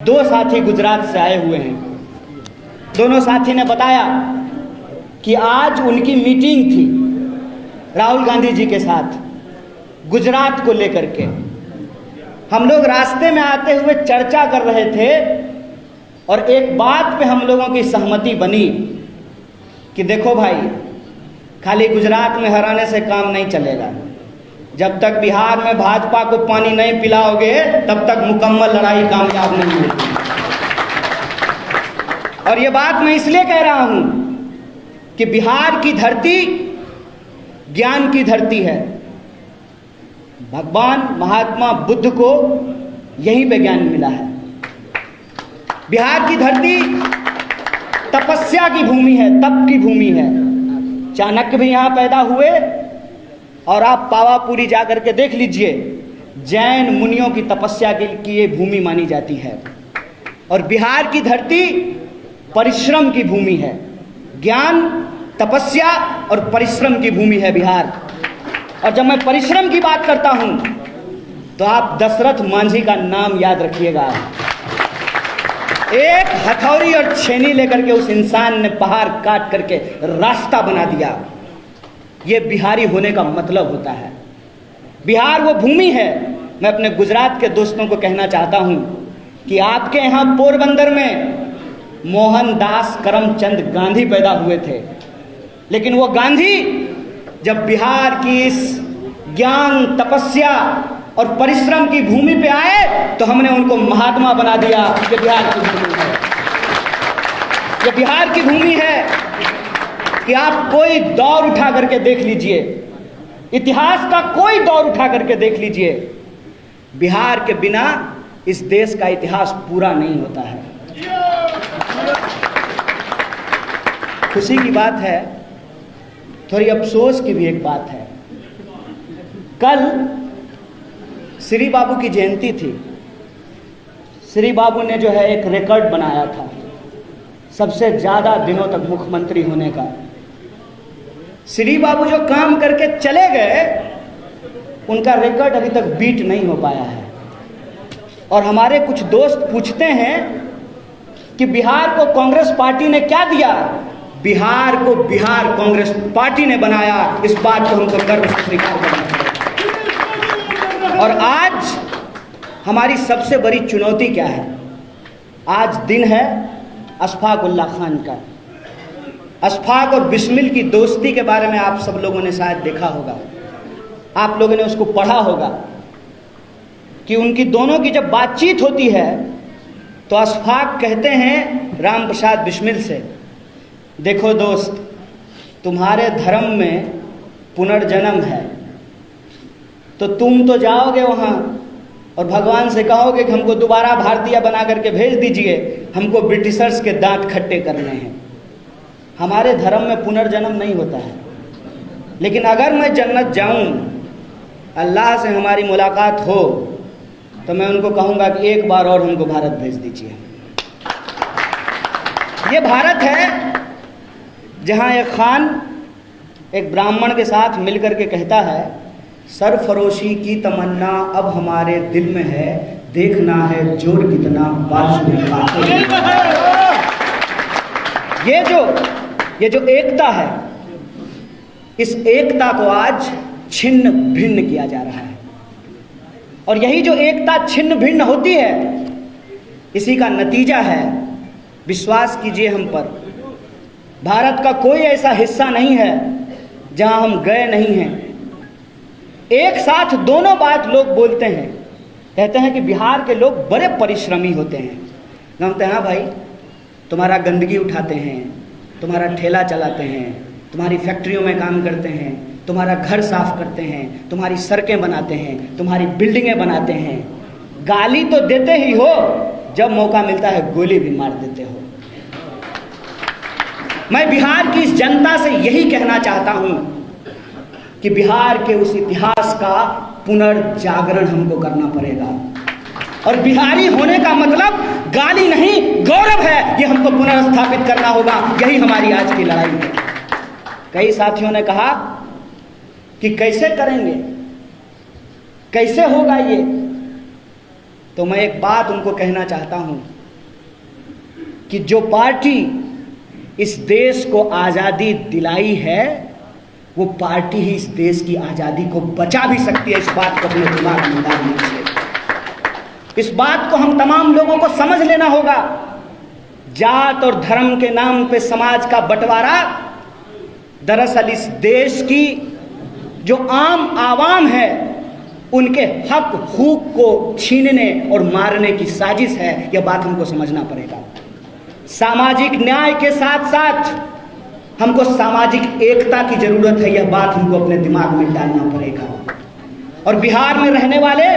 दो साथी गुजरात से आए हुए हैं। दोनों साथी ने बताया कि आज उनकी मीटिंग थी राहुल गांधी जी के साथ गुजरात को लेकर के। हम लोग रास्ते में आते हुए चर्चा कर रहे थे और एक बात पे हम लोगों की सहमति बनी कि देखो भाई, खाली गुजरात में हराने से काम नहीं चलेगा। जब तक बिहार में भाजपा को पानी नहीं पिलाओगे तब तक मुकम्मल लड़ाई कामयाब नहीं होगी। और ये बात मैं इसलिए कह रहा हूं कि बिहार की धरती ज्ञान की धरती है। भगवान महात्मा बुद्ध को यहीं पे ज्ञान मिला है। बिहार की धरती तपस्या की भूमि है, तप की भूमि है। चाणक्य भी यहां पैदा हुए और आप पावापुरी जाकर के देख लीजिए, जैन मुनियों की तपस्या की ये भूमि मानी जाती है। और बिहार की धरती परिश्रम की भूमि है। ज्ञान, तपस्या और परिश्रम की भूमि है बिहार। और जब मैं परिश्रम की बात करता हूं तो आप दशरथ मांझी का नाम याद रखिएगा। एक हथौड़ी और छेनी लेकर के उस इंसान ने पहाड़ काट करके रास्ता बना दिया। ये बिहारी होने का मतलब होता है। बिहार वो भूमि है। मैं अपने गुजरात के दोस्तों को कहना चाहता हूं कि आपके यहां पोरबंदर में मोहनदास करमचंद गांधी पैदा हुए थे, लेकिन वो गांधी जब बिहार की इस ज्ञान, तपस्या और परिश्रम की भूमि पे आए तो हमने उनको महात्मा बना दिया। ये बिहार की भूमि है। ये बिहार की भूमि है कि आप कोई दौर उठा करके देख लीजिए, इतिहास का कोई दौर उठा करके देख लीजिए, बिहार के बिना इस देश का इतिहास पूरा नहीं होता है। खुशी की बात है, थोड़ी अफसोस की भी एक बात है। कल श्री बाबू की जयंती थी। श्री बाबू ने जो है एक रिकॉर्ड बनाया था सबसे ज्यादा दिनों तक मुख्यमंत्री होने का। श्री बाबू जो काम करके चले गए उनका रिकॉर्ड अभी तक बीट नहीं हो पाया है। और हमारे कुछ दोस्त पूछते हैं कि बिहार को कांग्रेस पार्टी ने क्या दिया। बिहार को बिहार कांग्रेस पार्टी ने बनाया। इस बात को हमको गर्व से स्वीकार करना है। और आज हमारी सबसे बड़ी चुनौती क्या है? आज दिन है अशफाक उल्लाह खान का। अशफाक और बिस्मिल की दोस्ती के बारे में आप सब लोगों ने शायद देखा होगा, आप लोगों ने उसको पढ़ा होगा कि उनकी दोनों की जब बातचीत होती है तो अशफाक कहते हैं राम प्रसाद बिस्मिल से, देखो दोस्त, तुम्हारे धर्म में पुनर्जन्म है तो तुम तो जाओगे वहाँ और भगवान से कहोगे कि हमको दोबारा भारतीय बना करके भेज दीजिए, हमको ब्रिटिशर्स के दांत खट्टे करने हैं। हमारे धर्म में पुनर्जन्म नहीं होता है। लेकिन अगर मैं जन्नत जाऊं, अल्लाह से हमारी मुलाकात हो, तो मैं उनको कहूंगा कि एक बार और हमको भारत भेज दीजिए। ये भारत है जहां एक खान एक ब्राह्मण के साथ मिलकर के कहता है, सरफरोशी की तमन्ना अब हमारे दिल में है, देखना है जोर कितना बाजू में खाते। ये जो एकता है, इस एकता को आज छिन्न भिन्न किया जा रहा है। और यही जो एकता छिन्न भिन्न होती है, इसी का नतीजा है, विश्वास कीजिए हम पर, भारत का कोई ऐसा हिस्सा नहीं है जहां हम गए नहीं हैं। एक साथ दोनों बात लोग बोलते हैं, कहते हैं कि बिहार के लोग बड़े परिश्रमी होते हैं। कहते हैं हाँ भाई, तुम्हारा गंदगी उठाते हैं, तुम्हारा ठेला चलाते हैं, तुम्हारी फैक्ट्रियों में काम करते हैं, तुम्हारा घर साफ करते हैं, तुम्हारी सड़कें बनाते हैं, तुम्हारी बिल्डिंगें बनाते हैं। गाली तो देते ही हो, जब मौका मिलता है गोली भी मार देते हो। मैं बिहार की इस जनता से यही कहना चाहता हूं कि बिहार के उस इतिहास का पुनर्जागरण हमको करना पड़ेगा। और बिहारी होने का मतलब गाली नहीं, गौरव है। ये हमको पुनर्स्थापित करना होगा। यही हमारी आज की लड़ाई है। कई साथियों ने कहा कि कैसे करेंगे, कैसे होगा ये। तो मैं एक बात उनको कहना चाहता हूं कि जो पार्टी इस देश को आज़ादी दिलाई है, वो पार्टी ही इस देश की आज़ादी को बचा भी सकती है। इस बात को अपने दिमाग में डाल लीजिए। इस बात को हम तमाम लोगों को समझ लेना होगा। जात और धर्म के नाम पे समाज का बंटवारा दरअसल इस देश की जो आम आवाम है, उनके हक हुकूक को छीनने और मारने की साजिश है। यह बात हमको समझना पड़ेगा। सामाजिक न्याय के साथ साथ हमको सामाजिक एकता की जरूरत है। यह बात हमको अपने दिमाग में डालना पड़ेगा। और बिहार में रहने वाले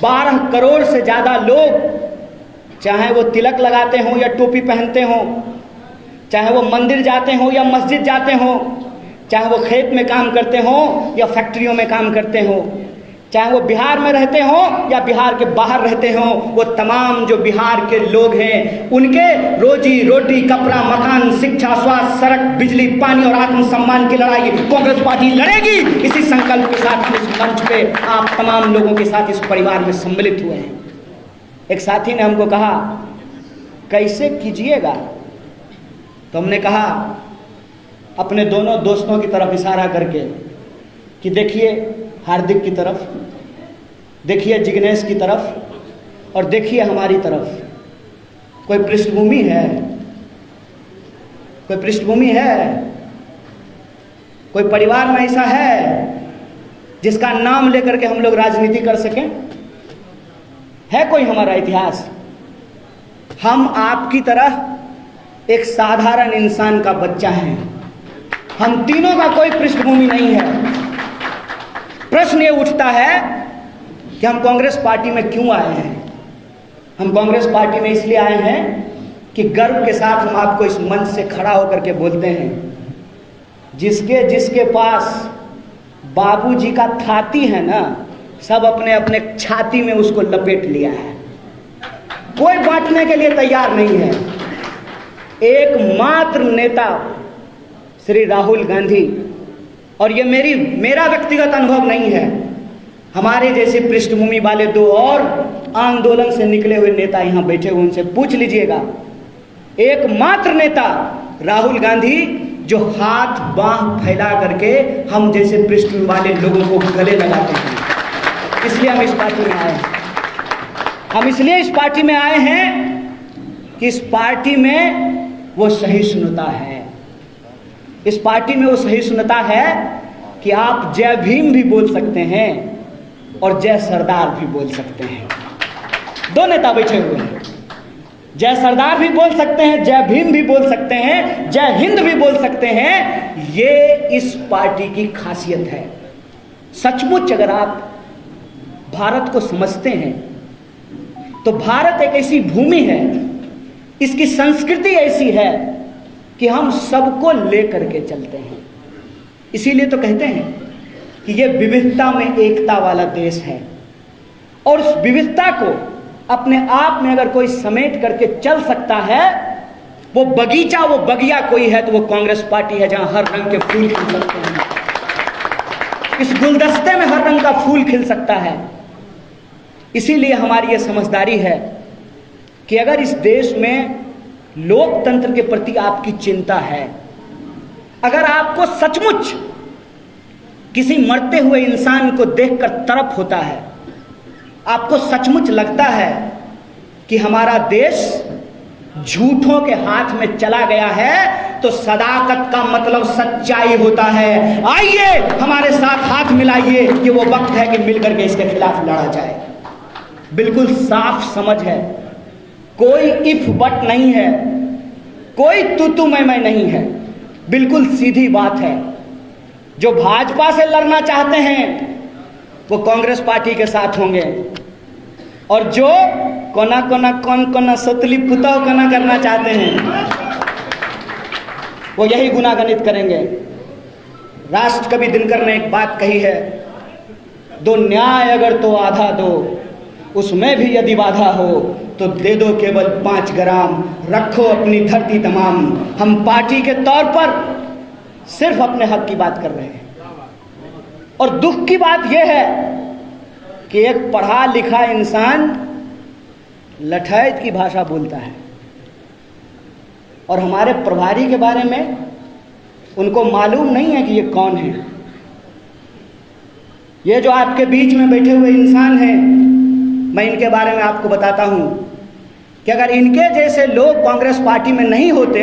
12 करोड़ से ज़्यादा लोग, चाहे वो तिलक लगाते हों या टोपी पहनते हों, चाहे वो मंदिर जाते हों या मस्जिद जाते हों, चाहे वो खेत में काम करते हों या फैक्ट्रियों में काम करते हों, चाहे वो बिहार में रहते हों या बिहार के बाहर रहते हों, वो तमाम जो बिहार के लोग हैं, उनके रोजी रोटी, कपड़ा, मकान, शिक्षा, स्वास्थ्य, सड़क, बिजली, पानी और आत्मसम्मान की लड़ाई कांग्रेस पार्टी लड़ेगी। इसी संकल्प के साथ हम इस मंच पे आप तमाम लोगों के साथ इस परिवार में सम्मिलित हुए हैं। एक साथी ने हमको कहा, कैसे कीजिएगा? तो हमने कहा अपने दोनों दोस्तों की तरफ इशारा करके कि देखिए हार्दिक की तरफ, देखिए जिग्नेश की तरफ और देखिए हमारी तरफ। कोई पृष्ठभूमि है? कोई पृष्ठभूमि है? कोई परिवार में ऐसा है जिसका नाम लेकर के हम लोग राजनीति कर सकें? है कोई हमारा इतिहास? हम आपकी तरह एक साधारण इंसान का बच्चा है। हम तीनों का कोई पृष्ठभूमि नहीं है। प्रश्न ये उठता है कि हम कांग्रेस पार्टी में क्यों आए हैं? हम कांग्रेस पार्टी में इसलिए आए हैं कि गर्व के साथ हम आपको इस मंच से खड़ा होकर के बोलते हैं, जिसके पास बाबूजी का थाती है ना, सब अपने अपने छाती में उसको लपेट लिया है। कोई बांटने के लिए तैयार नहीं है। एकमात्र नेता श्री राहुल गांधी, और ये मेरा व्यक्तिगत अनुभव नहीं है, हमारे जैसे पृष्ठभूमि वाले 2 और आंदोलन से निकले हुए नेता यहां बैठे हुए, उनसे पूछ लीजिएगा। एकमात्र नेता राहुल गांधी जो हाथ बांह फैला करके हम जैसे पृष्ठभूमि वाले लोगों को गले लगाते हैं। इसलिए हम इस पार्टी में आए हैं। हम इसलिए इस पार्टी में आए हैं कि इस पार्टी में वो सहिष्णुता है। इस पार्टी में वो सहिष्णुता है कि आप जय भीम भी बोल सकते हैं और जय सरदार भी बोल सकते हैं। 2 नेता बैठे हुए हैं। जय सरदार भी बोल सकते हैं, जय भीम भी बोल सकते हैं, जय हिंद भी बोल सकते हैं। ये इस पार्टी की खासियत है। सचमुच अगर आप भारत को समझते हैं तो भारत एक ऐसी भूमि है, इसकी संस्कृति ऐसी है कि हम सबको लेकर के चलते हैं। इसीलिए तो कहते हैं कि ये विविधता में एकता वाला देश है। और उस विविधता को अपने आप में अगर कोई समेट करके चल सकता है, वो बगीचा, वो बगिया कोई है तो वो कांग्रेस पार्टी है, जहां हर रंग के फूल खिल सकते हैं। इस गुलदस्ते में हर रंग का फूल खिल सकता है। इसीलिए हमारी ये समझदारी है कि अगर इस देश में लोकतंत्र के प्रति आपकी चिंता है, अगर आपको सचमुच किसी मरते हुए इंसान को देखकर तरफ होता है, आपको सचमुच लगता है कि हमारा देश झूठों के हाथ में चला गया है, तो सदाकत का मतलब सच्चाई होता है। आइए हमारे साथ हाथ मिलाइए, ये वो वक्त है कि मिलकर के इसके खिलाफ लड़ा जाए। बिल्कुल साफ समझ है, कोई इफ बट नहीं है, कोई तू मैं नहीं है। बिल्कुल सीधी बात है। जो भाजपा से लड़ना चाहते हैं वो कांग्रेस पार्टी के साथ होंगे, और जो कौन सतली पुताव कना करना चाहते हैं वो यही गुनागणित करेंगे। राष्ट्र कवि दिनकर ने एक बात कही है, दो न्याय अगर तो आधा दो, उसमें भी यदि बाधा हो तो दे दो केवल 5 ग्राम, रखो अपनी धरती तमाम। हम पार्टी के तौर पर सिर्फ अपने हक की बात कर रहे हैं। और दुख की बात यह है कि एक पढ़ा लिखा इंसान लठैत की भाषा बोलता है। और हमारे प्रभारी के बारे में उनको मालूम नहीं है कि ये कौन है। ये जो आपके बीच में बैठे हुए इंसान हैं, मैं इनके बारे में आपको बताता हूं कि अगर इनके जैसे लोग कांग्रेस पार्टी में नहीं होते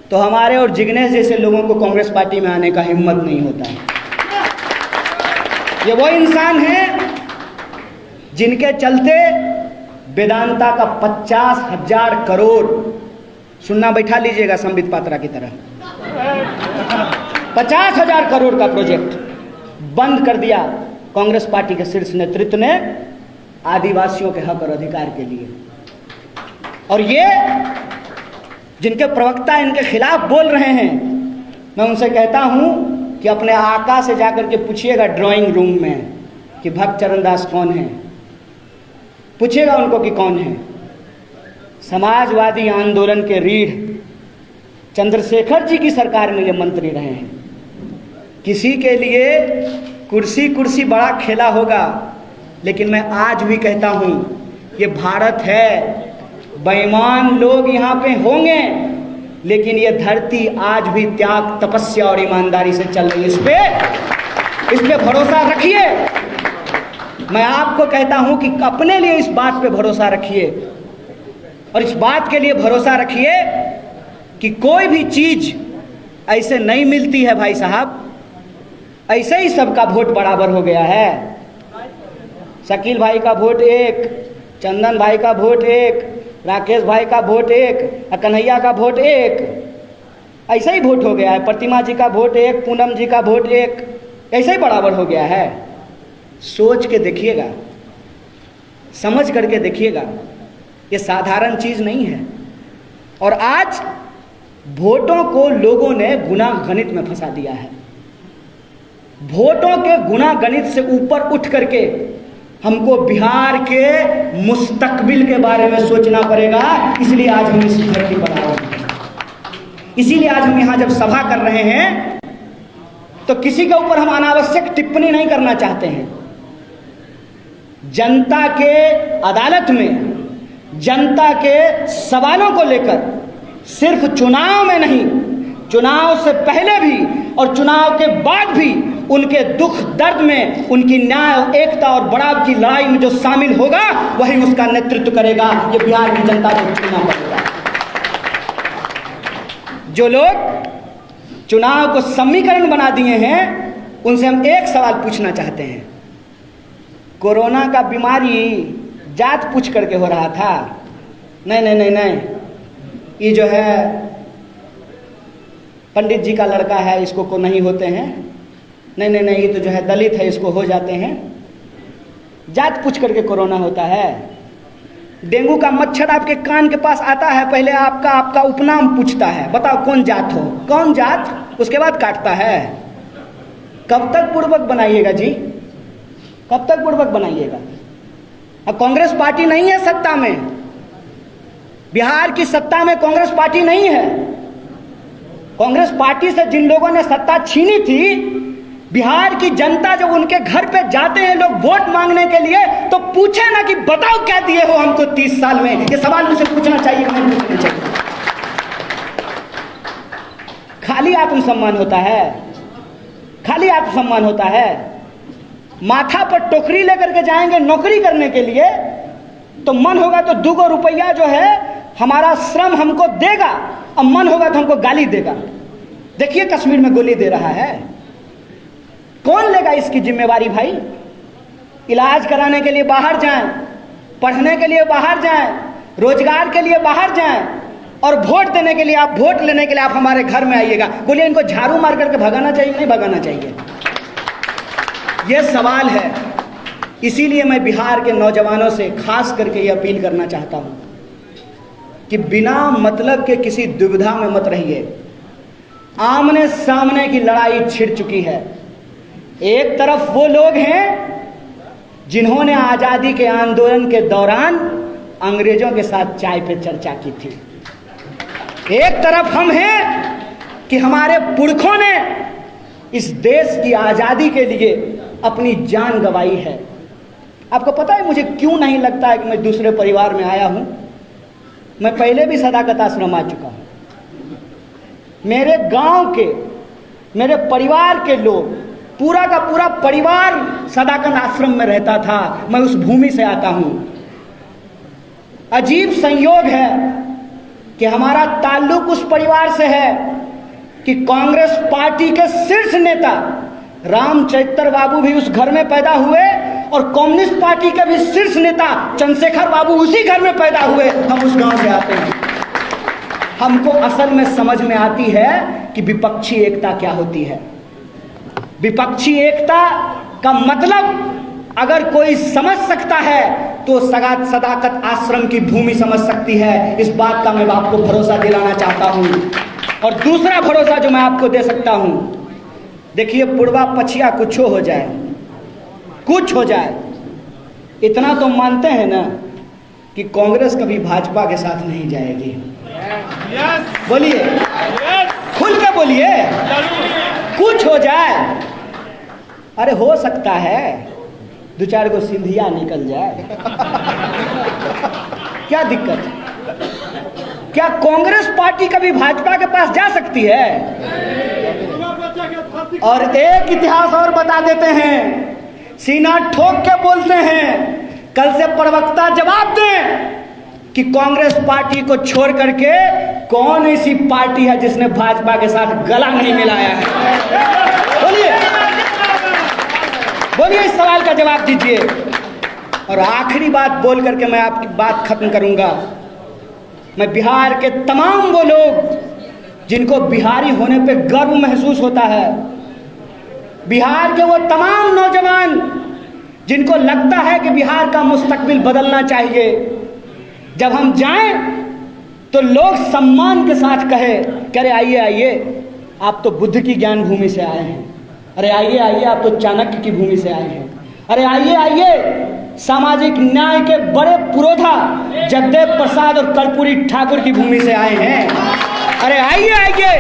तो हमारे और जिग्नेश जैसे लोगों को कांग्रेस पार्टी में आने का हिम्मत नहीं होता है। ये वो इंसान हैं जिनके चलते वेदांता का 50,000 करोड़, सुनना बैठा लीजिएगा संबित पात्रा की तरह, 50,000 करोड़ का प्रोजेक्ट बंद कर दिया कांग्रेस पार्टी के शीर्ष नेतृत्व ने आदिवासियों के हक और अधिकार के लिए। और ये जिनके प्रवक्ता इनके खिलाफ बोल रहे हैं, मैं उनसे कहता हूं कि अपने आका से जाकर के पूछिएगा ड्राइंग रूम में कि भक्त चरणदास कौन है, पूछिएगा उनको कि कौन है। समाजवादी आंदोलन के रीढ़ चंद्रशेखर जी की सरकार में ये मंत्री रहे हैं। किसी के लिए कुर्सी कुर्सी बड़ा खेला होगा, लेकिन मैं आज भी कहता हूं ये भारत है, बेईमान लोग यहाँ पे होंगे, लेकिन ये धरती आज भी त्याग, तपस्या और ईमानदारी से चल रही है। इस पे भरोसा रखिए। मैं आपको कहता हूं कि अपने लिए इस बात पे भरोसा रखिए, और इस बात के लिए भरोसा रखिए कि कोई भी चीज ऐसे नहीं मिलती है भाई साहब। ऐसे ही सबका वोट बराबर हो गया है। शकील भाई का वोट एक, चंदन भाई का वोट एक, राकेश भाई का वोट एक, कन्हैया का वोट एक, ऐसे ही वोट हो गया है। प्रतिमा जी का वोट एक, पूनम जी का वोट एक, ऐसे ही बराबर हो गया है। सोच के देखिएगा, समझ करके देखिएगा, ये साधारण चीज नहीं है। और आज वोटों को लोगों ने गुना गणित में फंसा दिया है। वोटों के गुना गणित से ऊपर उठ करके हमको बिहार के मुस्तकबिल के बारे में सोचना पड़ेगा। इसलिए आज हम इस धरती पर आए हैं। इसीलिए आज हम यहां जब सभा कर रहे हैं तो किसी के ऊपर हम अनावश्यक टिप्पणी नहीं करना चाहते हैं। जनता के अदालत में जनता के सवालों को लेकर सिर्फ चुनाव में नहीं, चुनाव से पहले भी और चुनाव के बाद भी उनके दुख दर्द में, उनकी न्याय, एकता और बड़ाव की लड़ाई में जो शामिल होगा वही उसका नेतृत्व करेगा। ये बिहार की जनता को चुनना पड़ेगा। जो लोग चुनाव को समीकरण बना दिए हैं उनसे हम एक सवाल पूछना चाहते हैं। कोरोना का बीमारी जात पूछ करके हो रहा था, नहीं नहीं नहीं नहीं, ये जो है पंडित जी का लड़का है, इसको को नहीं होते हैं, नहीं नहीं नहीं, ये तो जो है दलित है, इसको हो जाते हैं। जात पूछ करके कोरोना होता है। डेंगू का मच्छर आपके कान के पास आता है, पहले आपका उपनाम पूछता है, बताओ कौन जात हो, कौन जात, उसके बाद काटता है। कब तक पूर्वक बनाइएगा जी, कब तक पूर्वक बनाइएगा। अब कांग्रेस पार्टी नहीं है सत्ता में, बिहार की सत्ता में कांग्रेस पार्टी नहीं है। कांग्रेस पार्टी से जिन लोगों ने सत्ता छीनी थी, बिहार की जनता जब उनके घर पे जाते हैं लोग वोट मांगने के लिए, तो पूछे ना कि बताओ क्या दिए हो हमको 30 साल में। ये सवाल मुझे पूछना चाहिए, नहीं पूछना चाहिए। खाली आत्मसम्मान होता है, खाली आत्मसम्मान होता है। माथा पर टोकरी लेकर के जाएंगे नौकरी करने के लिए, तो मन होगा तो 2 रुपया जो है हमारा श्रम हमको देगा, और मन होगा तो हमको गाली देगा। देखिए कश्मीर में गोली दे रहा है, कौन लेगा इसकी जिम्मेवारी भाई। इलाज कराने के लिए बाहर जाएं, पढ़ने के लिए बाहर जाएं, रोजगार के लिए बाहर जाएं, और वोट देने के लिए, आप वोट लेने के लिए आप हमारे घर में आइएगा। बोलिए इनको झाड़ू मार करके भगाना चाहिए, नहीं भगाना चाहिए। यह सवाल है। इसीलिए मैं बिहार के नौजवानों से खास करके ये अपील करना चाहता हूं कि बिना मतलब के किसी दुविधा में मत रहिए। आमने सामने की लड़ाई छिड़ चुकी है। एक तरफ वो लोग हैं जिन्होंने आजादी के आंदोलन के दौरान अंग्रेजों के साथ चाय पे चर्चा की थी, एक तरफ हम हैं कि हमारे पुरखों ने इस देश की आजादी के लिए अपनी जान गंवाई है। आपको पता है मुझे क्यों नहीं लगता है कि मैं दूसरे परिवार में आया हूं? मैं पहले भी सदाकत आश्रम आ चुका हूं। मेरे गांव के, मेरे परिवार के लोग, पूरा का पूरा परिवार सदाकत आश्रम में रहता था। मैं उस भूमि से आता हूं। अजीब संयोग है कि हमारा ताल्लुक उस परिवार से है कि कांग्रेस पार्टी के शीर्ष नेता रामचरित्र बाबू भी उस घर में पैदा हुए और कम्युनिस्ट पार्टी के भी शीर्ष नेता चंद्रशेखर बाबू उसी घर में पैदा हुए। हम उस गांव से आते हैं। हमको असल में समझ में आती है कि विपक्षी एकता क्या होती है। विपक्षी एकता का मतलब अगर कोई समझ सकता है तो सदाकत आश्रम की भूमि समझ सकती है। इस बात का मैं आपको भरोसा दिलाना चाहता हूं। और दूसरा भरोसा जो मैं आपको दे सकता हूं, देखिए पूर्वा पछिया कुछ हो जाए, कुछ हो जाए, इतना तो मानते हैं ना कि कांग्रेस कभी भाजपा के साथ नहीं जाएगी। बोलिए, खुल के बोलिए, कुछ हो जाए। अरे हो सकता है दो चार को सिंधिया निकल जाए, क्या दिक्कत है? क्या कांग्रेस पार्टी कभी भाजपा के पास जा सकती है? और एक इतिहास और बता देते हैं, सीना ठोक के बोलते हैं, कल से प्रवक्ता जवाब दें कि कांग्रेस पार्टी को छोड़ करके कौन ऐसी पार्टी है जिसने भाजपा के साथ गला नहीं मिलाया है? बोलिए, बोलिए, इस सवाल का जवाब दीजिए। और आखिरी बात बोल करके मैं आपकी बात खत्म करूंगा। मैं बिहार के तमाम वो लोग जिनको बिहारी होने पे गर्व महसूस होता है, बिहार के वो तमाम नौजवान जिनको लगता है कि बिहार का मुस्तकबिल बदलना चाहिए, जब हम जाएं तो लोग सम्मान के साथ कहे कि अरे आइए आइए, आप तो बुद्ध की ज्ञान भूमि से आए हैं, अरे आइए आइए, आप तो चाणक्य की भूमि से आए हैं, अरे आइए आइए, सामाजिक न्याय के बड़े पुरोधा जगदेव प्रसाद और कर्पूरी ठाकुर की भूमि से आए हैं, अरे आइए आइए,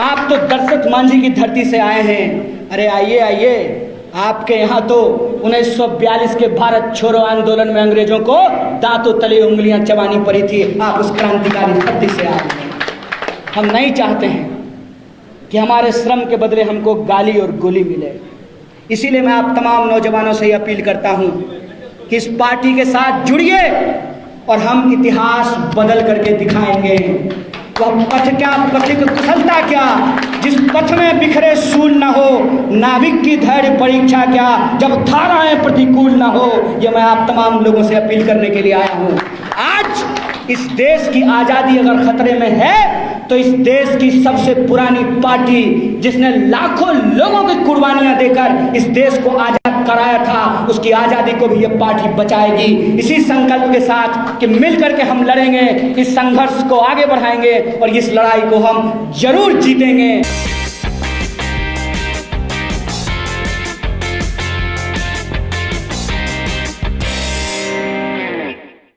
आप तो दशरथ मांझी की धरती से आए हैं, अरे आइए आइए, आपके यहाँ तो 1942 के भारत छोड़ो आंदोलन में अंग्रेजों को दांतों तले उंगलियां चबानी पड़ी थी, आप उस क्रांतिकारी धरती से आए हैं। हम नहीं चाहते हैं कि हमारे श्रम के बदले हमको गाली और गोली मिले। इसीलिए मैं आप तमाम नौजवानों से अपील करता हूं कि इस पार्टी के साथ जुड़िए और हम इतिहास बदल करके दिखाएंगे। वह पथ क्या, पथिक कुशलता क्या, जिस पथ में बिखरे सूल न हो, नाविक की धैर्य परीक्षा क्या, जब धाराएं प्रतिकूल न हो। ये मैं आप तमाम लोगों से अपील करने के लिए आया हूं। आज इस देश की आज़ादी अगर खतरे में है तो इस देश की सबसे पुरानी पार्टी जिसने लाखों लोगों की कुर्बानियां देकर इस देश को आजाद कराया था, उसकी आजादी को भी ये पार्टी बचाएगी। इसी संकल्प के साथ कि मिलकर के हम लड़ेंगे, इस संघर्ष को आगे बढ़ाएंगे और इस लड़ाई को हम जरूर जीतेंगे।